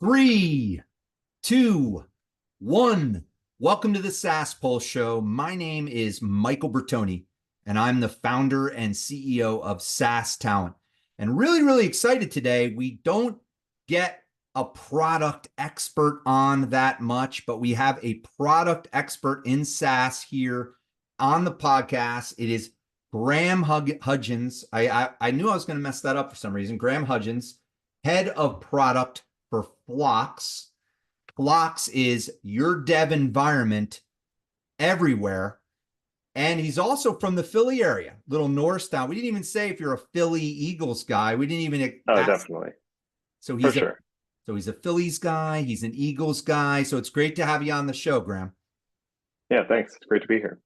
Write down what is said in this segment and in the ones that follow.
Three, two, one. Welcome to the SaaS Pulse Show. My name is Michael Bertoni, and I'm the founder and CEO of SaaS Talent. And really excited today. We don't get a product expert on that much, but we have a product expert in SaaS here on the podcast. It is Graham Hudgins. I knew I was going to mess that up for some reason. Graham Hudgins, head of product for Flox. Flox is your dev environment everywhere. And he's also from the Philly area, little Norristown. We didn't even say if you're a Philly Eagles guy. We didn't even ask. Definitely. So For he's sure. he's a Phillies guy. He's an Eagles guy. So it's great to have you on the show, Graham. Yeah, thanks. It's great to be here.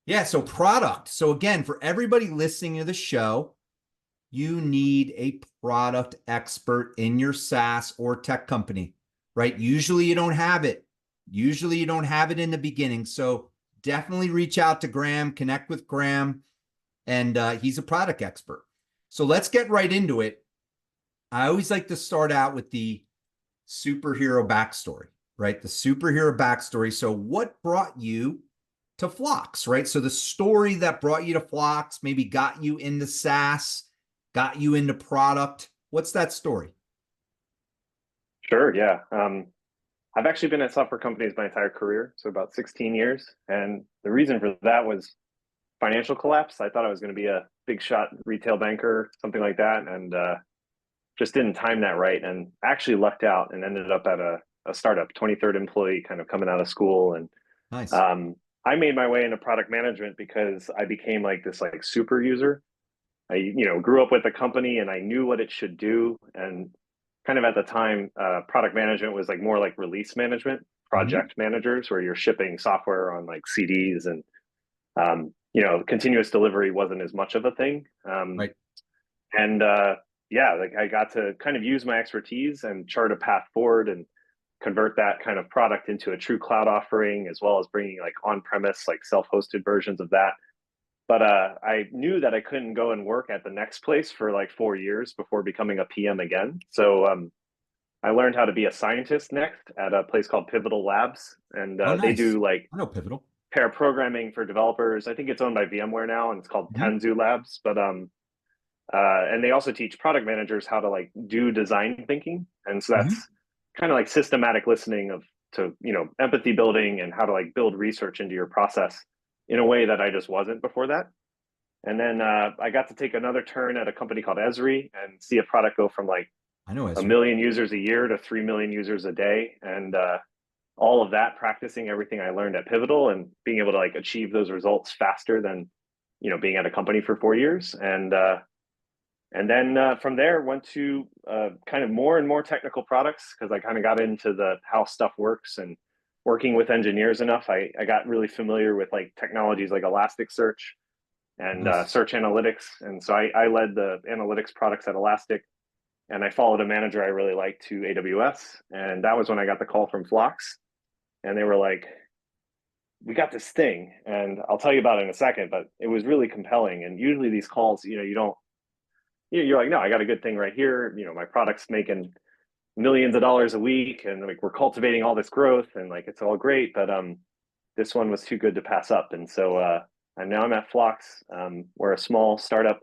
Yeah, so product. So again, for everybody listening to the show, you need a product expert in your SaaS or tech company, right? Usually you don't have it. Usually you don't have it in the beginning. So definitely reach out to Graham, connect with Graham, and he's a product expert. So let's get right into it. I always like to start out with the superhero backstory, right? The superhero backstory. So what brought you to Flox, right? So the story that brought you to Flox, maybe got you into SaaS, got you into product. What's that story? Sure. Yeah. I've actually been at software companies my entire career, so about 16 years. And the reason for that was financial collapse. I thought I was going to be a big shot retail banker, something like that, and just didn't time that right. And actually lucked out and ended up at a startup, 23rd employee, kind of coming out of school. And Nice. I made my way into product management because I became like this like super user. I grew up with the company and I knew what it should do. And kind of at the time, product management was like more like release management, Mhm. project managers, where you're shipping software on like CDs, and continuous delivery wasn't as much of a thing. Right. And yeah, like I got to kind of use my expertise and chart a path forward and convert that kind of product into a true cloud offering, as well as bringing like on-premise, like self-hosted versions of that. But I knew that I couldn't go and work at the next place for like 4 years before becoming a PM again. So I learned how to be a scientist next at a place called Pivotal Labs, and Oh, they nice. do like I know Pivotal. pair programming for developers. I think it's owned by VMware now, and it's called Mhm. Tanzu Labs. But and they also teach product managers how to like do design thinking, and so that's Mhm. kind of like systematic listening of to empathy building and how to like build research into your process in a way that I just wasn't before that. And then I got to take another turn at a company called Esri and see a product go from like I know a Esri. million users a year to 3 million users a day. And all of that practicing everything I learned at Pivotal and being able to like achieve those results faster than, being at a company for 4 years. And then from there went to kind of more and more technical products because I kind of got into the how stuff works and working with engineers enough. I got really familiar with like technologies like Elasticsearch and Nice. search analytics. And so I led the analytics products at Elastic, and I followed a manager I really liked to AWS. And that was when I got the call from Flox. And they were like, we got this thing. And I'll tell you about it in a second, but it was really compelling. And usually these calls, you don't, you're like, no, I got a good thing right here. My product's making millions of dollars a week, and like we're cultivating all this growth, and like it's all great. But this one was too good to pass up. And so and now I'm at Flox. We're a small startup.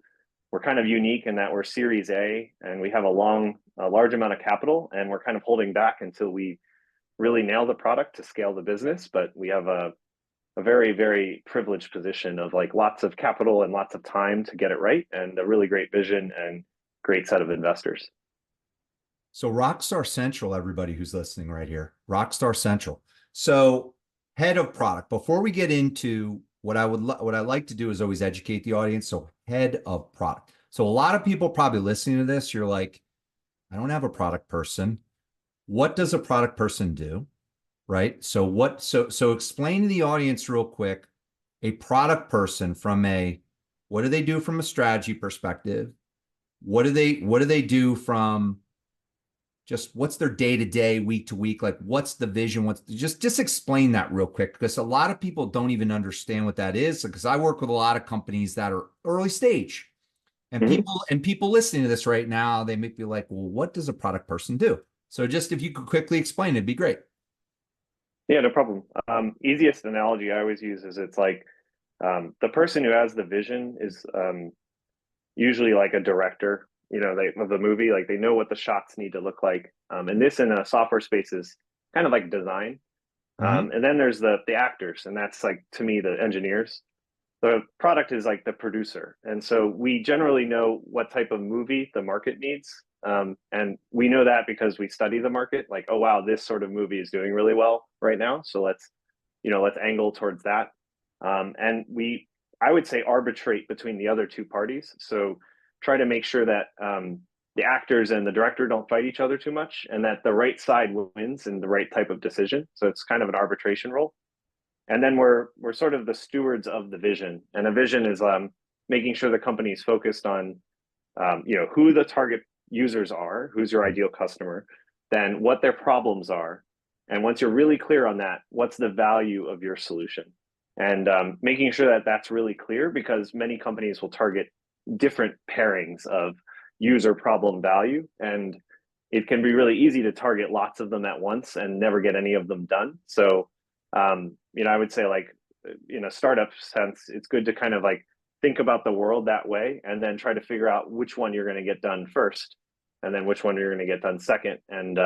We're kind of unique in that we're Series A, and we have a large amount of capital, and we're kind of holding back until we really nail the product to scale the business. But we have a very, very privileged position of like lots of capital and lots of time to get it right, and a really great vision and great set of investors. So Rockstar Central, everybody who's listening right here, Rockstar Central. So head of product. Before we get into what I like to do is always educate the audience. So head of product. So a lot of people probably listening to this, you're like, I don't have a product person. What does a product person do? Right? So explain to the audience real quick, a product person from what do they do from a strategy perspective? What do they do from just what's their day to day, week to week? Like, what's the vision? Just explain that real quick, because a lot of people don't even understand what that is. Because I work with a lot of companies that are early stage, and Mm-hmm. people listening to this right now, they may be like, well, what does a product person do? So just if you could quickly explain, it'd be great. Yeah, no problem. Easiest analogy I always use is it's like the person who has the vision is usually like a director, of the movie. Like they know what the shots need to look like. And this in a software space is kind of like design. Hmm. And then there's the actors, and that's like to me the engineers. The product is like the producer, and so we generally know what type of movie the market needs, and we know that because we study the market. Like, oh wow, this sort of movie is doing really well right now, so let's angle towards that. And I would say, arbitrate between the other two parties. So try to make sure that the actors and the director don't fight each other too much, and that the right side wins in the right type of decision. So it's kind of an arbitration role. And then we're sort of the stewards of the vision. And a vision is making sure the company is focused on who the target users are, who's your ideal customer, then what their problems are, and once you're really clear on that, what's the value of your solution, and making sure that that's really clear, because many companies will target different pairings of user problem value, and it can be really easy to target lots of them at once and never get any of them done. So I would say, like, in a startup sense, it's good to kind of like think about the world that way, and then try to figure out which one you're going to get done first, and then which one you're going to get done second, and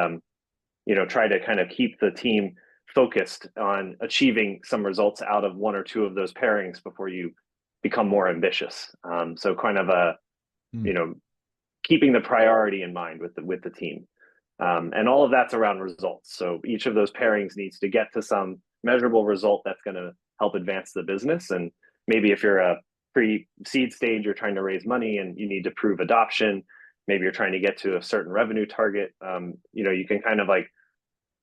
try to kind of keep the team focused on achieving some results out of one or two of those pairings before you become more ambitious. So kind of you know keeping the priority in mind with the team. And all of that's around results. So each of those pairings needs to get to some measurable result that's going to help advance the business. And maybe if you're a pre-seed stage, you're trying to raise money and you need to prove adoption. Maybe you're trying to get to a certain revenue target. You can kind of like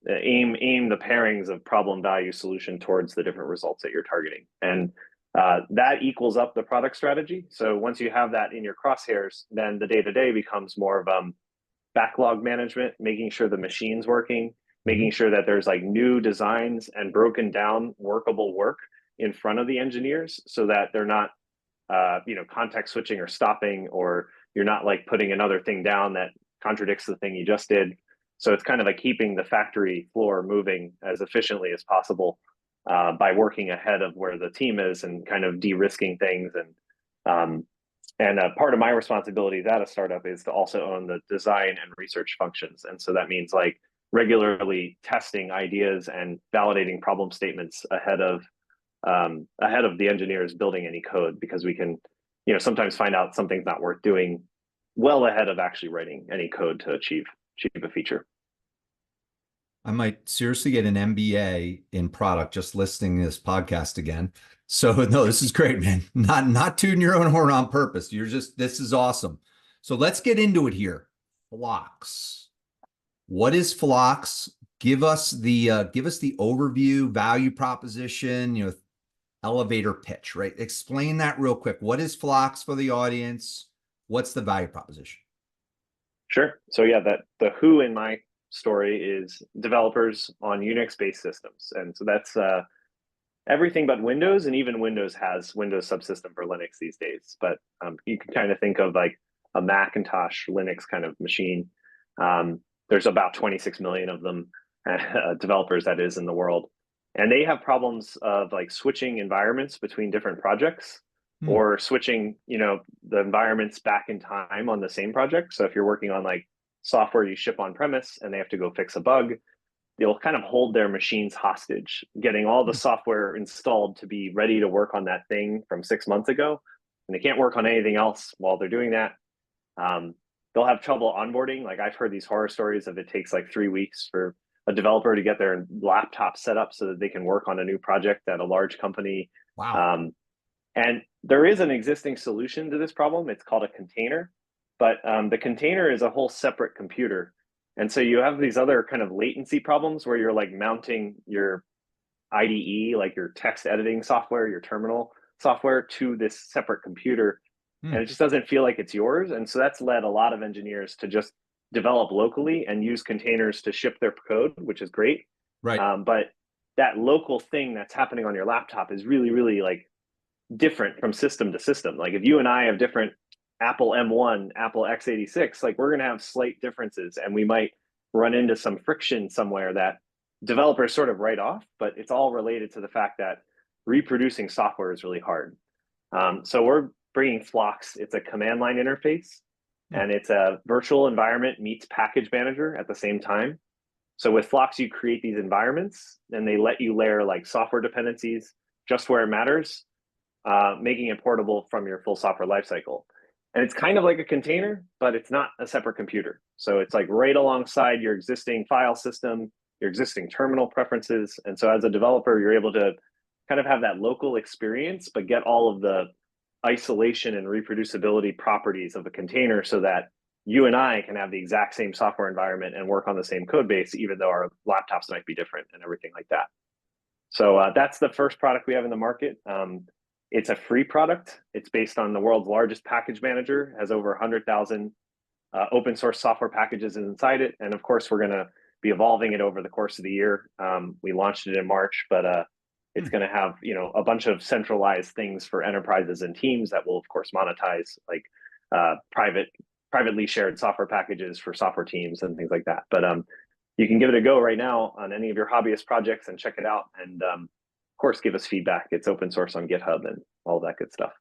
aim the pairings of problem, value, solution towards the different results that you're targeting. And that equals up the product strategy. So once you have that in your crosshairs, then the day-to-day becomes more of backlog management, making sure the machine's working, Hmm. making sure that there's like new designs and broken down workable work in front of the engineers, so that they're not context switching or stopping, or you're not like putting another thing down that contradicts the thing you just did. So it's kind of like keeping the factory floor moving as efficiently as possible by working ahead of where the team is, and kind of de-risking things. And part of my responsibilities at a startup is to also own the design and research functions. And so that means like regularly testing ideas and validating problem statements ahead of the engineers building any code, because we can, sometimes find out something's not worth doing well ahead of actually writing any code to achieve a feature. I might seriously get an MBA in product just listening to this podcast again. So no, this is great, man. Not tooting your own horn on purpose. This is awesome. So let's get into it here. Flox. What is Flox? Give us the overview, value proposition, elevator pitch, right? Explain that real quick. What is Flox for the audience? What's the value proposition? Sure. So yeah, the who in my story is developers on Unix-based systems, and so that's everything but Windows, and even Windows has Windows subsystem for Linux these days. But you can kind of think of like a Macintosh Linux kind of machine. There's about 26 million of them, developers that is, in the world, and they have problems of like switching environments between different projects, Hmm. or switching the environments back in time on the same project. So if you're working on like software you ship on premise and they have to go fix a bug, they'll kind of hold their machines hostage, getting all the software installed to be ready to work on that thing from 6 months ago. And they can't work on anything else while they're doing that. Um, they'll have trouble onboarding. Like, I've heard these horror stories of it takes like 3 weeks for a developer to get their laptop set up so that they can work on a new project at a large company. Wow. Um, and there is an existing solution to this problem. It's called a container, but the container is a whole separate computer. And so you have these other kind of latency problems where you're like mounting your IDE, like your text editing software, your terminal software, to this separate computer. And Hmm. it just doesn't feel like it's yours. And so that's led a lot of engineers to just develop locally and use containers to ship their code, which is great. Right. But that local thing that's happening on your laptop is really, really like different from system to system. Like if you and I have different Apple M1, Apple x86, like we're going to have slight differences, and we might run into some friction somewhere that developers sort of write off, but it's all related to the fact that reproducing software is really hard. So we're bringing Flox. It's a command line interface, and it's a virtual environment meets package manager at the same time. So with Flox, you create these environments, and they let you layer like software dependencies just where it matters, making it portable from your full software lifecycle. And it's kind of like a container, but it's not a separate computer. So it's like right alongside your existing file system, your existing terminal preferences. And so as a developer, you're able to kind of have that local experience, but get all of the isolation and reproducibility properties of a container so that you and I can have the exact same software environment and work on the same code base, even though our laptops might be different and everything like that. So that's the first product we have in the market. It's a free product. It's based on the world's largest package manager, has over 100,000 open source software packages inside it. And of course, we're going to be evolving it over the course of the year. We launched it in March, but it's going to have, you know, a bunch of centralized things for enterprises and teams that will, of course, monetize, like privately shared software packages for software teams and things like that. But you can give it a go right now on any of your hobbyist projects and check it out. And of course, give us feedback. It's open source on GitHub and all that good stuff.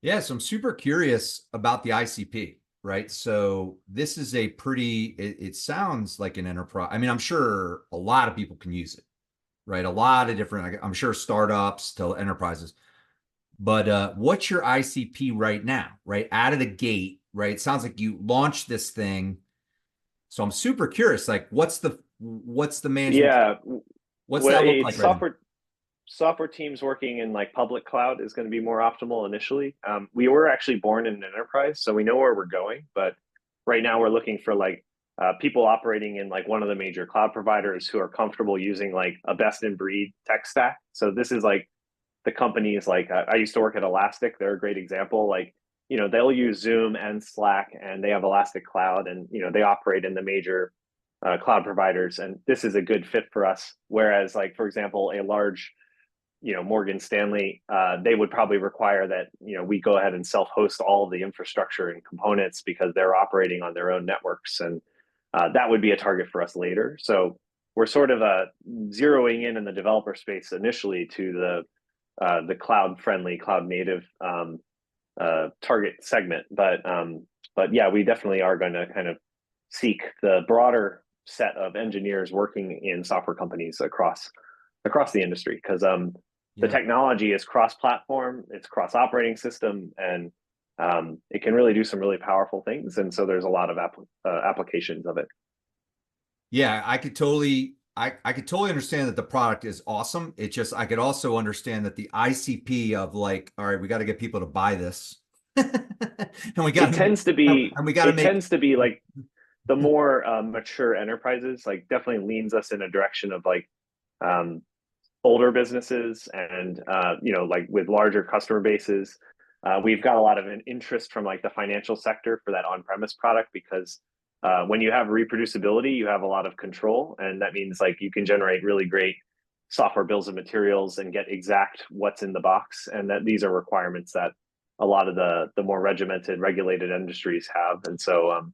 Yeah, so I'm super curious about the ICP, right? So this is a pretty, it sounds like an enterprise. I mean, I'm sure a lot of people can use it, right? A lot of different, I'm sure startups to enterprises. But what's your ICP right now, right? Out of the gate, right? It sounds like you launched this thing. So I'm super curious, like what's the management? Yeah, What's well, that look like it's right now? software teams working in like public cloud is going to be more optimal initially. We were actually born in an enterprise, so we know where we're going. But right now, we're looking for like people operating in like one of the major cloud providers who are comfortable using like a best in breed tech stack. So this is like the companies like I used to work at Elastic. They're a great example. Like, you know, they'll use Zoom and Slack, and they have Elastic Cloud, and you know they operate in the major cloud providers, and this is a good fit for us. Whereas, like for example, a large, you know, Morgan Stanley, they would probably require that, you know, we go ahead and self-host all of the infrastructure and components because they're operating on their own networks, and that would be a target for us later. So we're sort of zeroing in the developer space initially to the cloud-friendly, cloud-native target segment. But yeah, we definitely are going to kind of seek the broader set of engineers working in software companies across the industry, because the technology is cross-platform, it's cross-operating system, and it can really do some really powerful things. And so there's a lot of applications of it. Yeah, I could totally understand that the product is awesome. It just, I could also understand that the ICP of like, all right, we got to get people to buy this. And we got It to make, tends to be and we got to make, like the more mature enterprises, like definitely leans us in a direction of like older businesses and you know, like with larger customer bases. We've got a lot of an interest from like the financial sector for that on-premise product, because when you have reproducibility, you have a lot of control, and that means like you can generate really great software bills of materials and get exact what's in the box, and that these are requirements that a lot of the more regimented, regulated industries have. And so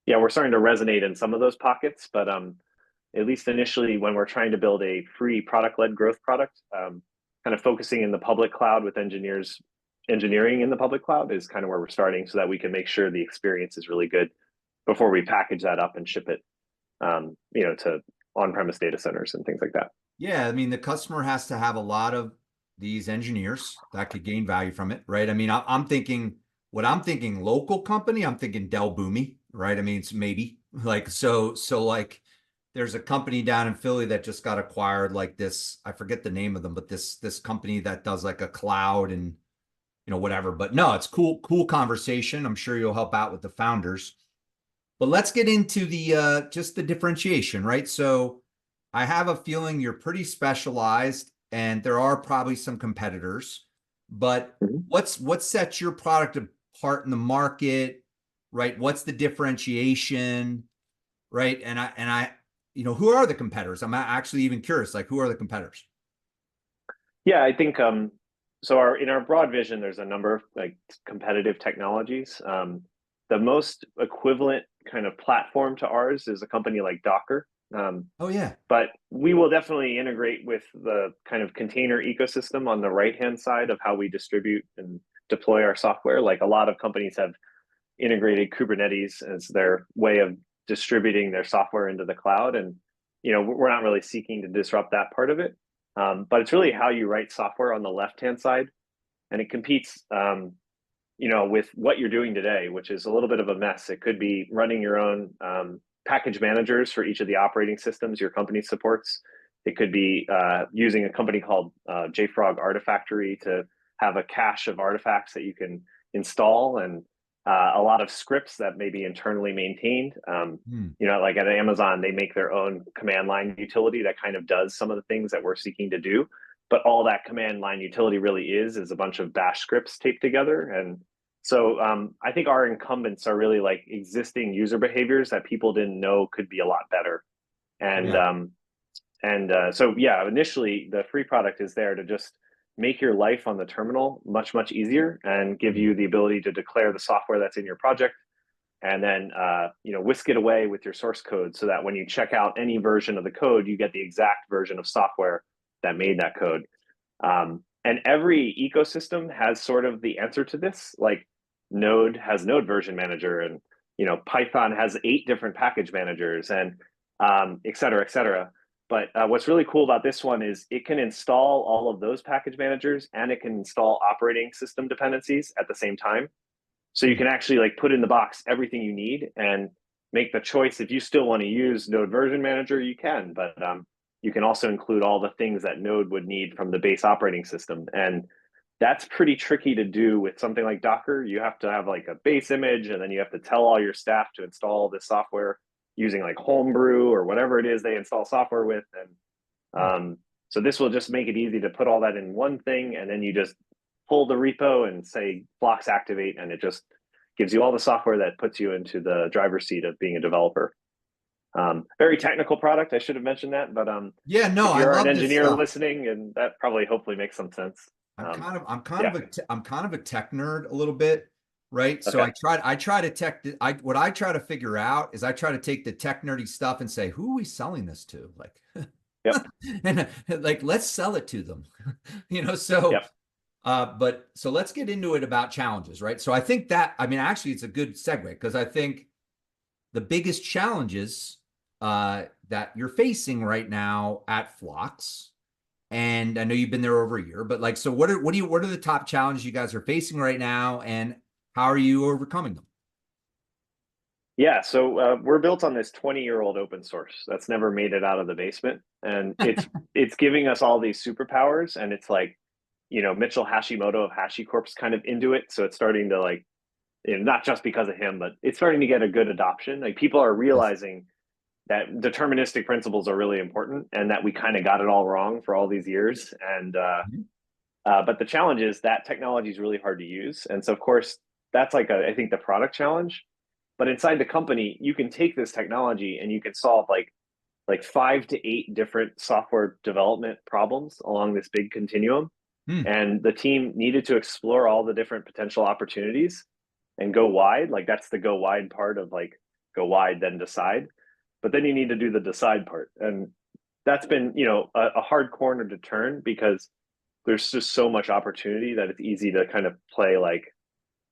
yeah, we're starting to resonate in some of those pockets, but at least initially, when we're trying to build a free product-led growth product, kind of focusing in the public cloud with engineering in the public cloud is kind of where we're starting, so that we can make sure the experience is really good before we package that up and ship it, you know, to on-premise data centers and things like that. yeah, I mean, the customer has to have a lot of these engineers that could gain value from it, right? I mean, I'm thinking, what I'm thinking local company, I'm thinking Dell Boomi, right? I mean, it's maybe like, so like there's a company down in Philly that just got acquired, like this, I forget the name of them, but this company that does like a cloud and, you know, whatever. But no, it's cool conversation. I'm sure you'll help out with the founders. But let's get into the just the differentiation, right? So I have a feeling you're pretty specialized and there are probably some competitors, but Mhm. what sets your product apart in the market, right? What's the differentiation, right? And I, you know, who are the competitors? I'm actually even curious, like who are the competitors? Yeah, I think so in our broad vision, there's a number of like competitive technologies. The most equivalent kind of platform to ours is a company like Docker. Oh yeah. But we will definitely integrate with the kind of container ecosystem on the right-hand side of how we distribute and deploy our software. Like a lot of companies have integrated Kubernetes as their way of distributing their software into the cloud. And, we're not really seeking to disrupt that part of it. But it's really how you write software on the left-hand side. And it competes, with what you're doing today, which is a little bit of a mess. It could be running your own package managers for each of the operating systems your company supports. It could be using a company called JFrog Artifactory to have a cache of artifacts that you can install, and a lot of scripts that may be internally maintained. Like at Amazon, they make their own command line utility that kind of does some of the things that we're seeking to do. But all that command line utility really is a bunch of bash scripts taped together. And so I think our incumbents are really like existing user behaviors that people didn't know could be a lot better. So initially the free product is there to just make your life on the terminal much, much easier and give you the ability to declare the software that's in your project, and then whisk it away with your source code so that when you check out any version of the code, you get the exact version of software that made that code. And every ecosystem has sort of the answer to this. Like Node has Node version manager, and Python has 8 different package managers, and et cetera, et cetera. But what's really cool about this one is it can install all of those package managers, and it can install operating system dependencies at the same time. So you can actually like put in the box everything you need and make the choice. If you still want to use Node version manager, you can, but you can also include all the things that Node would need from the base operating system. And that's pretty tricky to do with something like Docker. You have to have like a base image, and then you have to tell all your staff to install this software using like Homebrew or whatever it is they install software with. And so this will just make it easy to put all that in one thing, and then you just pull the repo and say Flox activate, and it just gives you all the software that puts you into the driver's seat of being a developer. Very technical product. I should have mentioned that, but I if you're an love this engineer stuff. listening, and that probably hopefully makes some sense. I'm kind of a tech nerd a little bit, right? So Okay. I try to figure out is I try to take the tech nerdy stuff and say, who are we selling this to? Like, Yep. and like, let's sell it to them, so, Yep. but so let's get into it about challenges, right? So I think that, actually it's a good segue, because I think the biggest challenges that you're facing right now at Flox, and I know you've been there over a year, but like, so what are the top challenges you guys are facing right now, and how are you overcoming them? Yeah, so we're built on this 20-year-old open source that's never made it out of the basement, and it's giving us all these superpowers. And it's like, Mitchell Hashimoto of HashiCorp's kind of into it, so it's starting to like, not just because of him, but it's starting to get a good adoption. Like people are realizing that deterministic principles are really important, and that we kind of got it all wrong for all these years. And but the challenge is that technology is really hard to use, and so of course that's like I think the product challenge. But inside the company, you can take this technology and you can solve like 5 to 8 different software development problems along this big continuum. And the team needed to explore all the different potential opportunities and go wide. Like that's the go wide part of like go wide, then decide. But then you need to do the decide part. And that's been, a hard corner to turn, because there's just so much opportunity that it's easy to kind of play like,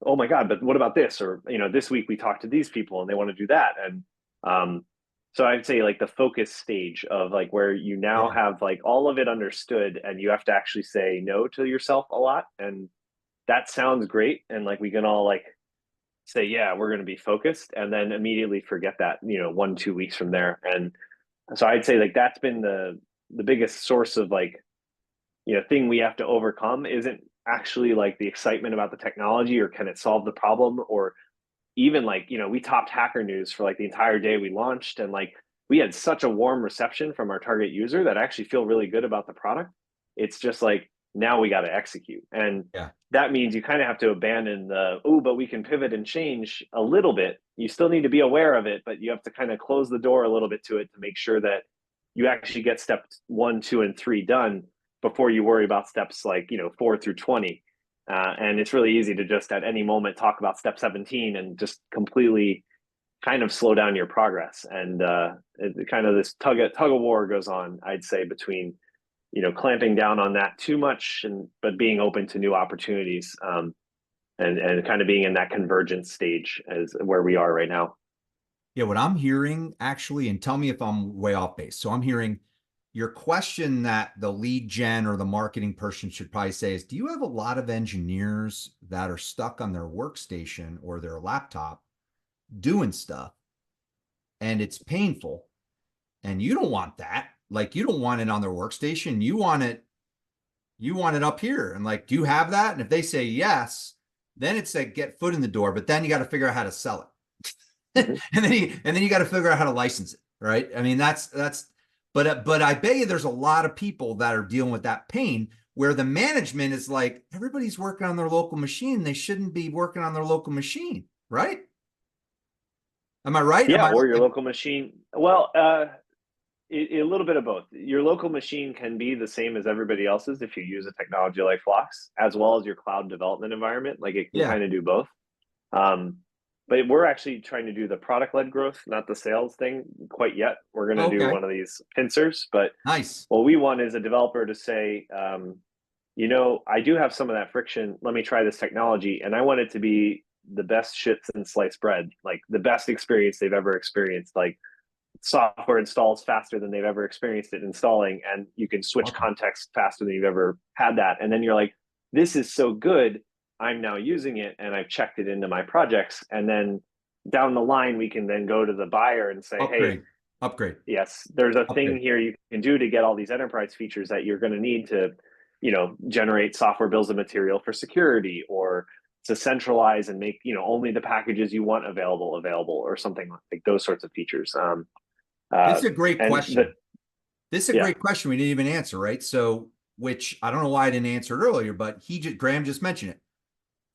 oh my God, but what about this? Or, this week we talked to these people and they want to do that. And so I'd say like the focus stage of like where you now have like all of it understood, and you have to actually say no to yourself a lot. And that sounds great. And like we can all like say, yeah, we're going to be focused, and then immediately forget that, 1-2 weeks from there. And so I'd say like that's been the biggest source of like, thing we have to overcome isn't actually like the excitement about the technology, or can it solve the problem, or even like, we topped Hacker News for like the entire day we launched, and like we had such a warm reception from our target user that I actually feel really good about the product. It's just like, now we got to execute. And that means you kind of have to abandon but we can pivot and change a little bit. You still need to be aware of it, but you have to kind of close the door a little bit to it to make sure that you actually get steps 1, 2, and 3 done before you worry about steps like, 4 through 20. And it's really easy to just at any moment talk about step 17 and just completely kind of slow down your progress. And kind of this tug of war goes on, I'd say, between clamping down on that too much but being open to new opportunities, and kind of being in that convergence stage as where we are right now. Yeah, what I'm hearing actually, and tell me if I'm way off base. So I'm hearing your question that the lead gen or the marketing person should probably say is, do you have a lot of engineers that are stuck on their workstation or their laptop doing stuff and it's painful and you don't want that? Like, you don't want it on their workstation. You want it up here. And like, do you have that? And if they say yes, then it's like get foot in the door, but then you got to figure out how to sell it. and then you got to figure out how to license it, right? I mean, but I bet you there's a lot of people that are dealing with that pain where the management is like, everybody's working on their local machine. They shouldn't be working on their local machine, right? Am I right? Yeah, or your local machine. Well, a little bit of both. Your local machine can be the same as everybody else's if you use a technology like Flox, as well as your cloud development environment. Like, it can kind of do both. But we're actually trying to do the product-led growth, not the sales thing quite yet. We're going to do one of these pincers, but nice. What we want is a developer to say, I do have some of that friction. Let me try this technology. And I want it to be the best shit since sliced bread, like the best experience they've ever experienced. Like, software installs faster than they've ever experienced it installing, and you can switch context faster than you've ever had that. And then you're like, this is so good, I'm now using it and I've checked it into my projects. And then down the line, we can then go to the buyer and say, upgrade. Yes, there's a thing here you can do to get all these enterprise features that you're going to need to, generate software bills of material for security, or to centralize and make, only the packages you want available, or something like those sorts of features. This is a great question. This is a great question we didn't even answer, right? So, which I don't know why I didn't answer it earlier, but Graham just mentioned it.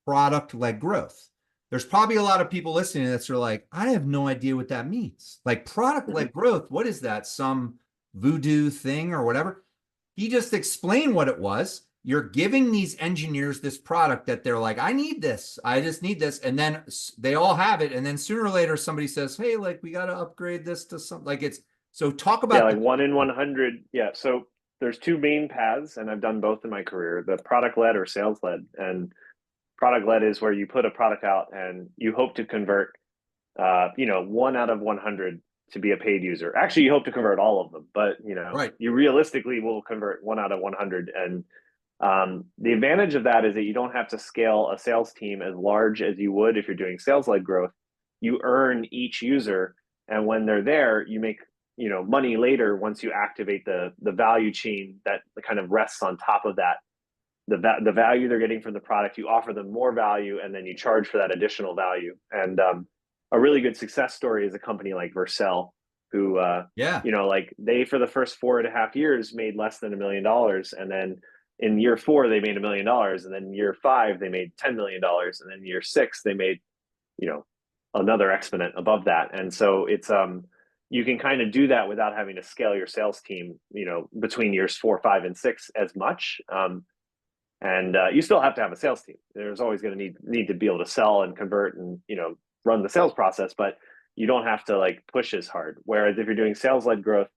Product-led growth. There's probably a lot of people listening that are like, I have no idea what that means. Like, product-led growth, what is that? Some voodoo thing or whatever? He just explained what it was. You're giving these engineers this product that they're like, I need this. I just need this. And then they all have it. And then sooner or later, somebody says, hey, like, we got to upgrade this to something. Like, it's, so talk about. Yeah, like 1 in 100. Yeah. So there's two main paths, and I've done both in my career, the product-led or sales-led. And product-led is where you put a product out and you hope to convert, 1 out of 100 to be a paid user. Actually, you hope to convert all of them, but you realistically will convert 1 out of 100. And the advantage of that is that you don't have to scale a sales team as large as you would if you're doing sales-led growth. You earn each user, and when they're there, you make money later once you activate the value chain that kind of rests on top of that. The value they're getting from the product, you offer them more value, and then you charge for that additional value. And a really good success story is a company like Vercel, who they, for the first 4.5 years, made less than $1 million, and then in year 4 they made $1 million, and then year 5 they made $10 million, and then year 6 they made another exponent above that. And so it's you can kind of do that without having to scale your sales team between years 4, 5, and 6 as much. And you still have to have a sales team. There's always going to need to be able to sell and convert and run the sales process, but you don't have to like push as hard. Whereas if you're doing sales-led growth,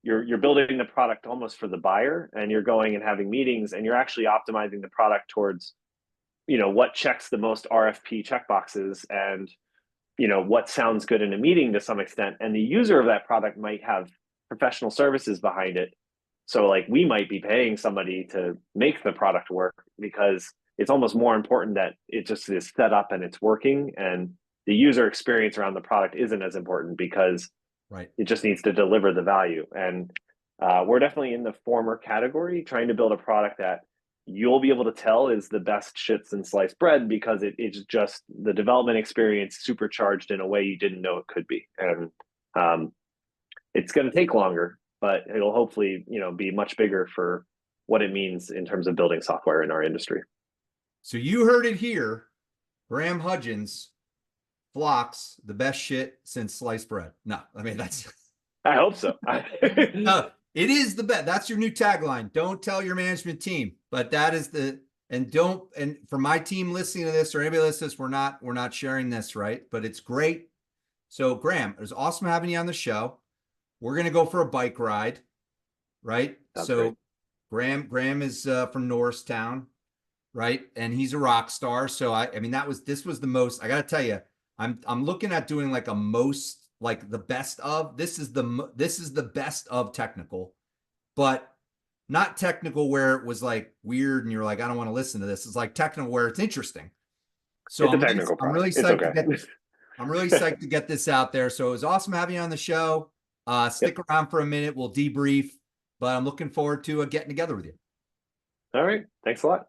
you're building the product almost for the buyer, and you're going and having meetings, and you're actually optimizing the product towards what checks the most RFP checkboxes, and what sounds good in a meeting to some extent. And the user of that product might have professional services behind it. So like, we might be paying somebody to make the product work, because it's almost more important that it just is set up and it's working, and the user experience around the product isn't as important, because it just needs to deliver the value. And we're definitely in the former category, trying to build a product that you'll be able to tell is the best shit since sliced bread, because it's just the development experience supercharged in a way you didn't know it could be. And it's going to take longer, but it'll hopefully, be much bigger for what it means in terms of building software in our industry. So you heard it here, Graham Hudgins, Flox, the best shit since sliced bread. No, I mean, that's. I hope so. No, it is the best. That's your new tagline. Don't tell your management team, but that is and for my team listening to this, or anybody listening to this, we're not sharing this, right? But it's great. So Graham, it was awesome having you on the show. We're going to go for a bike ride, right? Sounds great. So Graham is from Norristown, right? And he's a rock star. So I mean, this was the most. I got to tell you, I'm looking at doing like a most like the best of. This is the best of technical, but not technical where it was like weird and you're like, I don't want to listen to this. It's like technical where it's interesting. So It's a technical I'm really product. It's psyched to okay. get this. I'm really psyched to get this out there. So it was awesome having you on the show. Stick Yep. around for a minute. We'll debrief, but I'm looking forward to getting together with you. All right. Thanks a lot.